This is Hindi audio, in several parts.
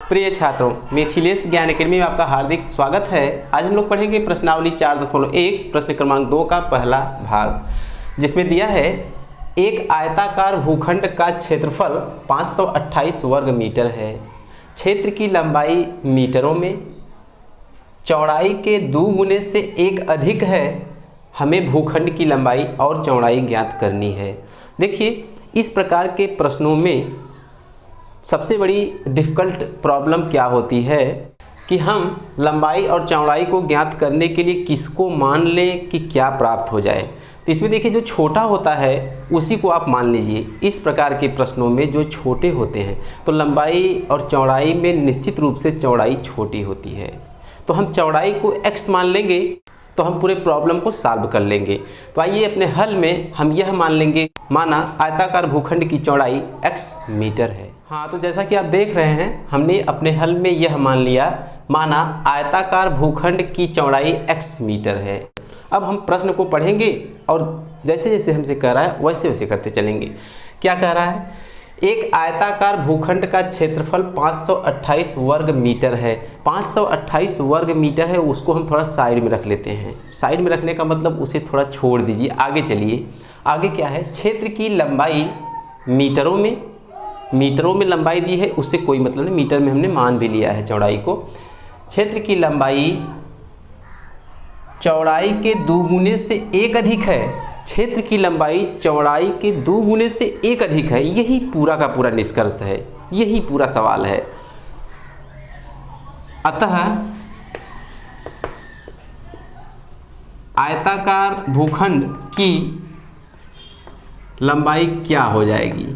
प्रिय छात्रों, मिथिलेश ज्ञान अकेडमी में आपका हार्दिक स्वागत है। आज हम लोग पढ़ेंगे प्रश्नावली 4.1 प्रश्न क्रमांक 2 का पहला भाग, जिसमें दिया है एक आयताकार भूखंड का क्षेत्रफल 528 वर्ग मीटर है। क्षेत्र की लंबाई मीटरों में, चौड़ाई के 2 गुने से 1 अधिक है। हमें भूखंड की लंबाई और चौड़ाई ज्ञात करनी है। देखिए, इस प्रकार के प्रश्नों में सबसे बड़ी डिफ़िकल्ट प्रॉब्लम क्या होती है कि हम लंबाई और चौड़ाई को ज्ञात करने के लिए किसको मान लें कि क्या प्राप्त हो जाए। तो इसमें देखिए, जो छोटा होता है उसी को आप मान लीजिए। इस प्रकार के प्रश्नों में जो छोटे होते हैं तो लंबाई और चौड़ाई में निश्चित रूप से चौड़ाई छोटी होती है, तो हम चौड़ाई को x मान लेंगे तो हम पूरे प्रॉब्लम को सॉल्व कर लेंगे। तो आइए अपने हल में हम यह मान लेंगे, माना आयताकार भूखंड की चौड़ाई x मीटर है। हाँ, तो जैसा कि आप देख रहे हैं, हमने अपने हल में यह मान लिया, माना आयताकार भूखंड की चौड़ाई x मीटर है। अब हम प्रश्न को पढ़ेंगे और जैसे जैसे हमसे कह रहा है वैसे वैसे करते चलेंगे। क्या कह रहा है? एक आयताकार भूखंड का क्षेत्रफल 528 वर्ग मीटर है। 528 वर्ग मीटर है, उसको हम थोड़ा साइड में रख लेते हैं। साइड में रखने का मतलब उसे थोड़ा छोड़ दीजिए। आगे चलिए, आगे क्या है? क्षेत्र की लंबाई मीटरों में लंबाई दी है, उससे कोई मतलब नहीं, मीटर में हमने मान भी लिया है चौड़ाई को। क्षेत्र की लंबाई चौड़ाई के 2 गुने से 1 अधिक है। क्षेत्र की लंबाई चौड़ाई के 2 गुने से 1 अधिक है। यही पूरा का पूरा निष्कर्ष है, यही पूरा सवाल है। अतः आयताकार भूखंड की लंबाई क्या हो जाएगी?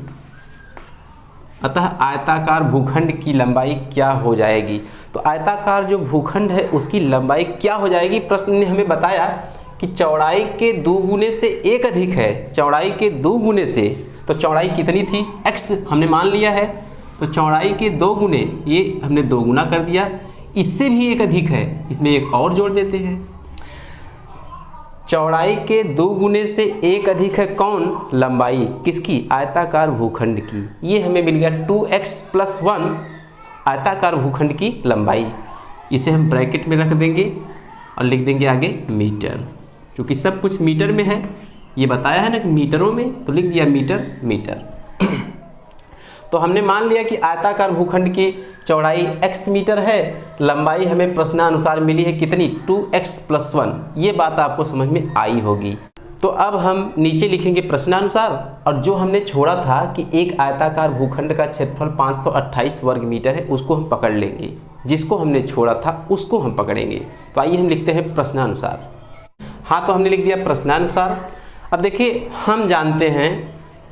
आयताकार भूखंड की लंबाई क्या हो जाएगी? तो आयताकार जो भूखंड है उसकी लंबाई क्या हो जाएगी? प्रश्न ने हमें बताया कि चौड़ाई के 2 गुने से 1 अधिक है। चौड़ाई के 2 गुने से, तो चौड़ाई कितनी थी? x हमने मान लिया है, तो चौड़ाई के 2 गुने, ये हमने 2 गुना कर दिया। इससे भी 1 अधिक है, इसमें एक और जोड़ देते हैं। चौड़ाई के 2 गुने से 1 अधिक है कौन? लंबाई किसकी? आयताकार भूखंड की। ये हमें मिल गया 2x + 1 आयताकार भूखंड की लंबाई। इसे हम ब्रैकेट में रख देंगे और लिख देंगे आगे मीटर, क्योंकि सब कुछ मीटर में है। ये बताया है ना कि मीटरों में, तो लिख दिया मीटर। तो हमने मान लिया कि आयताकार भूखंड की चौड़ाई x मीटर है, लंबाई हमें प्रश्नानुसार मिली है कितनी? 2x + 1। ये बात आपको समझ में आई होगी। तो अब हम नीचे लिखेंगे प्रश्नानुसार, और जो हमने छोड़ा था कि एक आयताकार भूखंड का क्षेत्रफल 528 वर्ग मीटर है, उसको हम पकड़ लेंगे। जिसको हमने छोड़ा था उसको हम पकड़ेंगे। तो आइए हम लिखते हैं प्रश्नानुसार। हाँ, तो हमने लिख दिया प्रश्नानुसार। अब देखिए, हम जानते हैं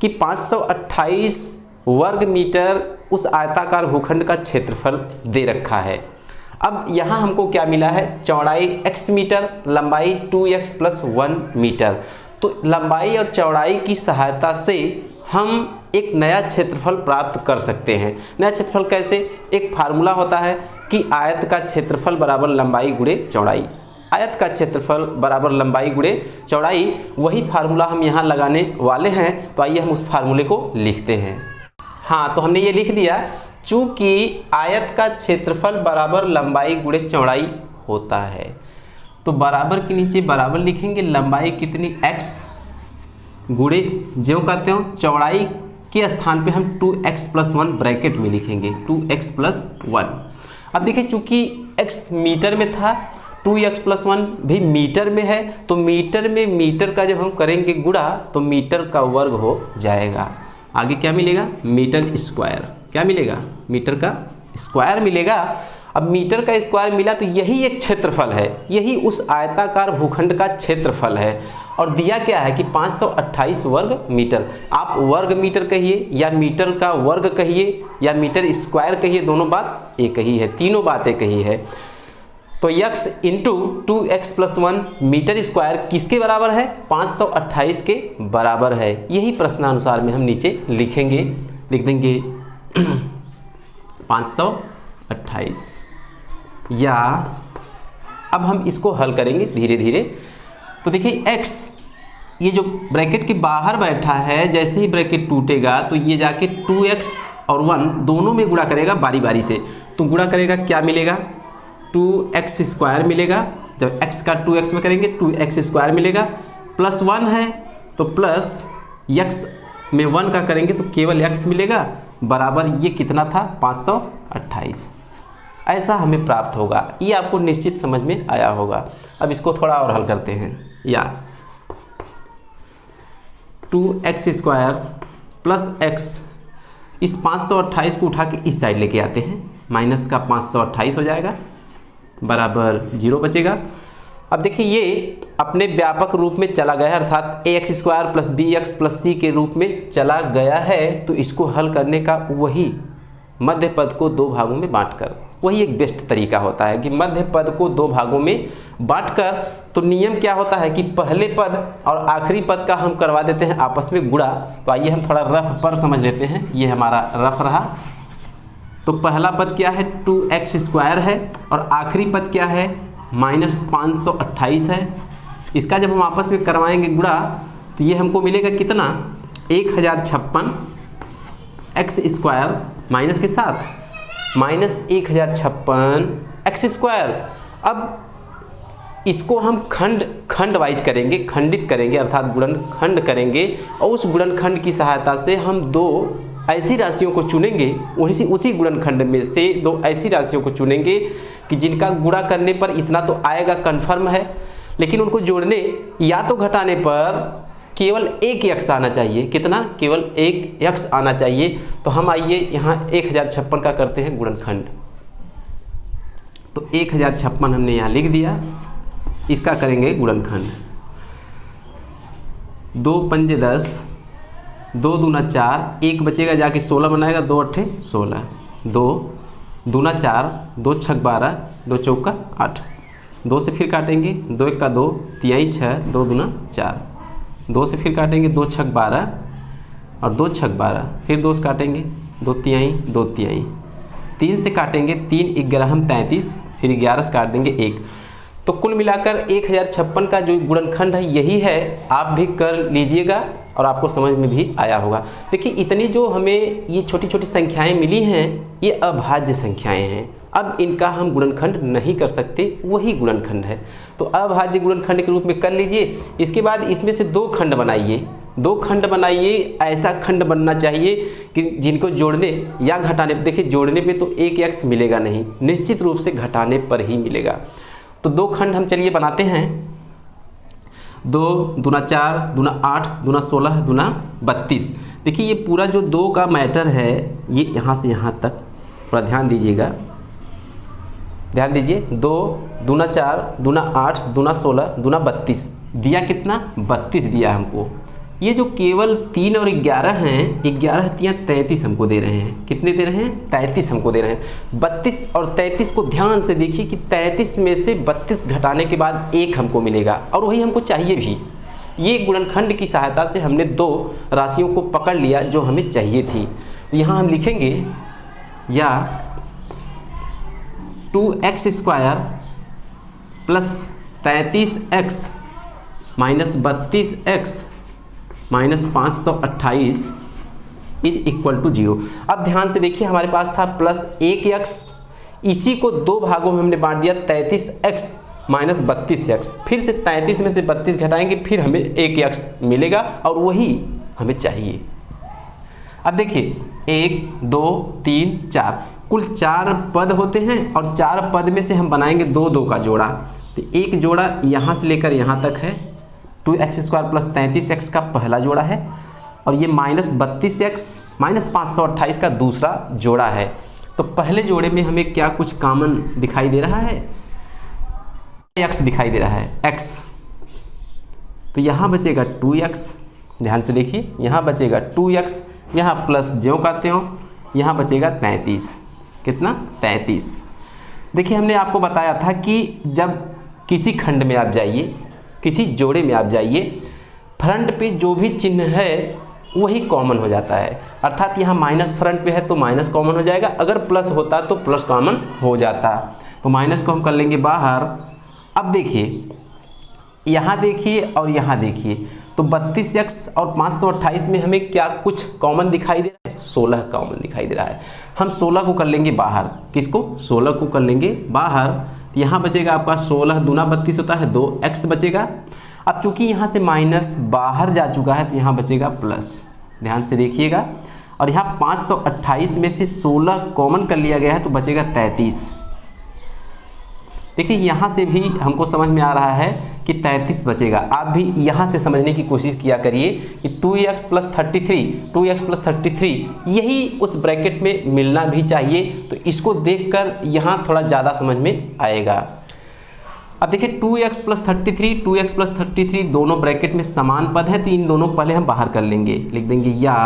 कि 528 वर्ग मीटर उस आयताकार भूखंड का क्षेत्रफल दे रखा है। अब यहाँ हमको क्या मिला है? चौड़ाई x मीटर, लंबाई 2x + 1 मीटर। तो लंबाई और चौड़ाई की सहायता से हम एक नया क्षेत्रफल प्राप्त कर सकते हैं। नया क्षेत्रफल कैसे? एक फार्मूला होता है कि आयत का क्षेत्रफल बराबर लंबाई गुणे चौड़ाई। आयत का क्षेत्रफल बराबर लंबाई गुणे चौड़ाई, वही फार्मूला हम यहाँ लगाने वाले हैं। तो आइए हम उस फार्मूले को लिखते हैं। हाँ, तो हमने ये लिख दिया, चूँकि आयत का क्षेत्रफल बराबर लंबाई गुणे चौड़ाई होता है, तो बराबर के नीचे बराबर लिखेंगे। लंबाई कितनी? x गुणे जो कहते हो चौड़ाई के स्थान पे हम 2x + 1 ब्रैकेट में लिखेंगे, 2x + 1। अब देखिए, चूँकि x मीटर में था, 2x + 1 भी मीटर में है, तो मीटर में मीटर का जब हम करेंगे गुणा तो मीटर का वर्ग हो जाएगा। आगे क्या मिलेगा? Metre square. क्या मिलेगा? मीटर का स्क्वायर मिलेगा। अब मीटर का स्क्वायर मिला तो यही एक क्षेत्रफल है, यही उस आयताकार भूखंड का क्षेत्रफल है। और दिया क्या है कि 528 वर्ग मीटर। आप वर्ग मीटर कहिए या मीटर का वर्ग कहिए या मीटर स्क्वायर कहिए, दोनों बात एक ही है, तीनों बातें कही है। तो x × 2x + 1 मीटर स्क्वायर किसके बराबर है? 528 के बराबर है। यही प्रश्नानुसार में हम नीचे लिखेंगे, लिख देंगे 528। या अब हम इसको हल करेंगे धीरे धीरे। तो देखिए, x ये जो ब्रैकेट के बाहर बैठा है, जैसे ही ब्रैकेट टूटेगा तो ये जाके 2x और 1 दोनों में गुणा करेगा बारी बारी से। तो गुणा करेगा क्या मिलेगा, 2x² मिलेगा। जब x का 2x में करेंगे 2x² मिलेगा, प्लस 1 है तो प्लस x में 1 का करेंगे तो केवल x मिलेगा, बराबर ये कितना था 528। ऐसा हमें प्राप्त होगा। ये आपको निश्चित समझ में आया होगा। अब इसको थोड़ा और हल करते हैं। या 2x² प्लस x, इस 528 को उठा के इस साइड लेके आते हैं, माइनस का 528 हो जाएगा, बराबर 0 बचेगा। अब देखिए ये अपने व्यापक रूप में चला गया है, अर्थात ax² plus bx plus c के रूप में चला गया है। तो इसको हल करने का वही मध्य पद को दो भागों में बांटकर, वही एक बेस्ट तरीका होता है कि मध्य पद को दो भागों में बांटकर, तो नियम क्या होता है कि पहले पद और आखिरी पद का हम करवा देते हैं आपस में गुणा। तो आइए हम थोड़ा रफ पर समझ लेते हैं। ये हमारा रफ रहा। तो पहला पद क्या है 2x² है और आखिरी पद क्या है -528 है। इसका जब हम आपस में करवाएंगे गुणा तो ये हमको मिलेगा कितना 1056 x² माइनस के साथ -1056 x²। अब इसको हम खंड वाइज करेंगे, खंडित करेंगे, अर्थात गुणनखंड करेंगे और उस गुणनखंड की सहायता से हम दो ऐसी राशियों को चुनेंगे, उसी गुणनखंड में से दो ऐसी राशियों को चुनेंगे कि जिनका गुणा करने पर इतना तो आएगा कन्फर्म है, लेकिन उनको जोड़ने या तो घटाने पर केवल एक x आना चाहिए। कितना? केवल एक x आना चाहिए। तो हम आइए यहाँ 1056 का करते हैं गुणनखंड। तो 1056 हमने यहाँ लिख दिया, इसका करेंगे गुणनखंड। 2 पंजे 10, 2 दूना 4, एक बचेगा जाके 16 बनाएगा, 2 अट्ठे 16, 2 दूना 4, 2 छक 12, 2 चौका 8, 2 से फिर काटेंगे, 2 एक का 2, 3 6, 2 दूना 4, 2 से फिर काटेंगे, 2 छक 12 और 2 छक 12, फिर 2 से काटेंगे, 2 तिहाई 2 तिहाई, 3 से काटेंगे, 3 11 33, फिर 11 से काट देंगे 1। तो कुल मिलाकर 1056 का जो गुणनखंड है यही है। आप भी कर लीजिएगा और आपको समझ में भी आया होगा। देखिए इतनी जो हमें ये छोटी छोटी संख्याएं मिली हैं ये अभाज्य संख्याएं हैं। अब इनका हम गुणनखंड नहीं कर सकते, वही गुणनखंड है। तो अभाज्य गुणनखंड के रूप में कर लीजिए। इसके बाद इसमें से दो खंड बनाइए, दो खंड बनाइए। ऐसा खंड बनना चाहिए कि जिनको जोड़ने या घटाने, देखिए जोड़ने पे तो एक x मिलेगा नहीं, निश्चित रूप से घटाने पर ही मिलेगा। तो दो खंड हम चलिए बनाते हैं। 2 दूना 4, दूना 8, दूना 16, दूना 32। देखिए ये पूरा जो 2 का मैटर है ये यहाँ से यहाँ तक थोड़ा ध्यान दीजिएगा, ध्यान दीजिए। 2 दूना 4, दूना 8, दूना 16, दूना 32 दिया कितना 32 दिया हमको। ये जो केवल 3 और 11 हैं, 11 3 33 हमको दे रहे हैं। कितने दे रहे हैं? 33 हमको दे रहे हैं। 32 और 33 को ध्यान से देखिए कि 33 में से 32 घटाने के बाद 1 हमको मिलेगा और वही हमको चाहिए भी। ये गुणनखंड की सहायता से हमने दो राशियों को पकड़ लिया जो हमें चाहिए थी। यहाँ हम लिखेंगे या 2x² plus 33x minus 32x minus 528 is equal to 0। अब ध्यान से देखिए हमारे पास था प्लस 1x, इसी को दो भागों में हमने बांट दिया, 33x माइनस 32x। फिर से 33 में से 32 घटाएंगे, फिर हमें 1x मिलेगा और वही हमें चाहिए। अब देखिए 1 2 3 4 कुल 4 पद होते हैं और 4 पद में से हम बनाएंगे 2 2 का जोड़ा। तो एक जोड़ा यहाँ से लेकर यहाँ तक है, 2x² प्लस 33x का पहला जोड़ा है और ये माइनस 32x माइनस 528 का दूसरा जोड़ा है। तो पहले जोड़े में हमें क्या कुछ कॉमन दिखाई दे रहा है? x दिखाई दे रहा है, x। तो यहाँ बचेगा 2x, ध्यान से देखिए यहाँ बचेगा 2x, यहाँ प्लस ज्यों का त्यों, यहाँ बचेगा 33। कितना? 33। देखिए हमने आपको बताया था कि जब किसी खंड में आप जाइए, किसी जोड़े में आप जाइए, फ्रंट पे जो भी चिन्ह है वही कॉमन हो जाता है। अर्थात यहाँ माइनस फ्रंट पे है तो माइनस कॉमन हो जाएगा, अगर प्लस होता तो प्लस कॉमन हो जाता। तो माइनस को हम कर लेंगे बाहर। अब देखिए यहाँ देखिए और यहाँ देखिए, तो तो 32x और 528 में हमें क्या कुछ कॉमन दिखाई दे रहा है? 16 कॉमन दिखाई दे रहा है। हम 16 को कर लेंगे बाहर। किसको? 16 को कर लेंगे बाहर। तो यहाँ बचेगा आपका 16 दूना 32 होता है, 2x बचेगा। अब चूंकि यहाँ से माइनस बाहर जा चुका है तो यहाँ बचेगा प्लस। ध्यान से देखिएगा। और यहाँ 528 में से 16 कॉमन कर लिया गया है तो बचेगा 33। देखिए यहाँ से भी हमको समझ में आ रहा है कि 33 बचेगा। आप भी यहाँ से समझने की कोशिश किया करिए कि 2x + 33, 2x + 33 यही उस ब्रैकेट में मिलना भी चाहिए। तो इसको देखकर यहाँ थोड़ा ज़्यादा समझ में आएगा। अब देखिए 2x + 33, 2x + 33 दोनों ब्रैकेट में समान पद है, तो इन दोनों को पहले हम बाहर कर लेंगे। लिख देंगे या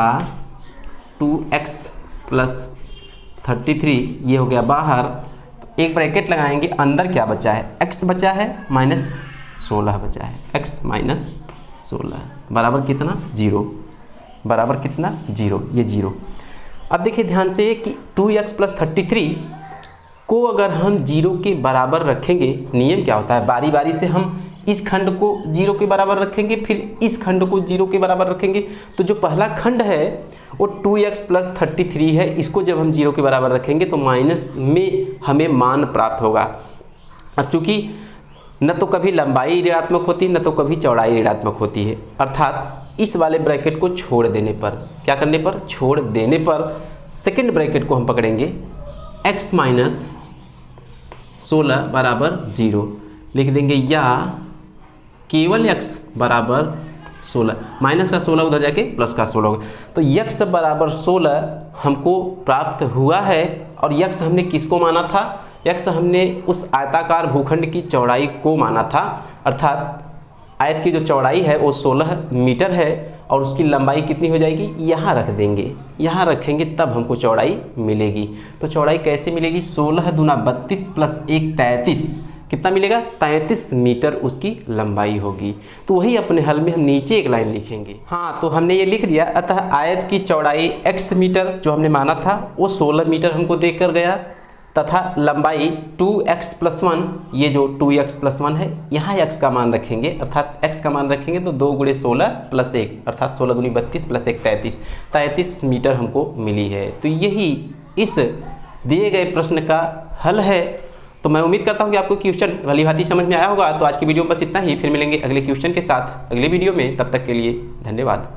2x + 33 ये हो गया बाहर। एक ब्रैकेट लगाएंगे, अंदर क्या बचा है? x बचा है -16 बचा है। x - 16 बराबर कितना? 0। बराबर कितना? 0। ये 0। अब देखिए ध्यान से कि 2x + 33 को अगर हम 0 के बराबर रखेंगे, नियम क्या होता है, बारी बारी से हम इस खंड को 0 के बराबर रखेंगे, फिर इस खंड को 0 के बराबर रखेंगे। तो जो पहला खंड है वो 2x + 33 है, इसको जब हम 0 के बराबर रखेंगे तो माइनस में हमें मान प्राप्त होगा। अब चूँकि न तो कभी लंबाई ऋणात्मक होती है, न तो कभी चौड़ाई ऋणात्मक होती है, अर्थात इस वाले ब्रैकेट को छोड़ देने पर, क्या करने पर? छोड़ देने पर सेकेंड ब्रैकेट को हम पकड़ेंगे x - 16 बराबर 0। लिख देंगे या केवल x बराबर 16, माइनस का 16 उधर जाके प्लस का 16 होगा। तो x बराबर 16 हमको प्राप्त हुआ है। और x हमने किसको माना था? x हमने उस आयताकार भूखंड की चौड़ाई को माना था, अर्थात आयत की जो चौड़ाई है वो 16 मीटर है और उसकी लंबाई कितनी हो जाएगी? यहाँ रख देंगे, यहाँ रखेंगे तब हमको चौड़ाई मिलेगी। तो चौड़ाई कैसे मिलेगी? 16 दूना 32 + 1 33 कितना मिलेगा? 33 मीटर उसकी लंबाई होगी। तो वही अपने हल में हम नीचे एक लाइन लिखेंगे। हाँ, तो हमने ये लिख दिया। अतः आयत की चौड़ाई x मीटर जो हमने माना था वो 16 मीटर हमको देकर गया, तथा लंबाई 2x + 1, ये जो 2x + 1 है यहाँ x का मान रखेंगे, अर्थात x का मान रखेंगे तो 2 × 16 + 1 अर्थात 16 दूनी 32 + 1 33 मीटर हमको मिली है। तो यही इस दिए गए प्रश्न का हल है। तो मैं उम्मीद करता हूँ कि आपको क्वेश्चन भली भांति समझ में आया होगा। तो आज की वीडियो में बस इतना ही, फिर मिलेंगे अगले क्वेश्चन के साथ अगले वीडियो में। तब तक के लिए धन्यवाद।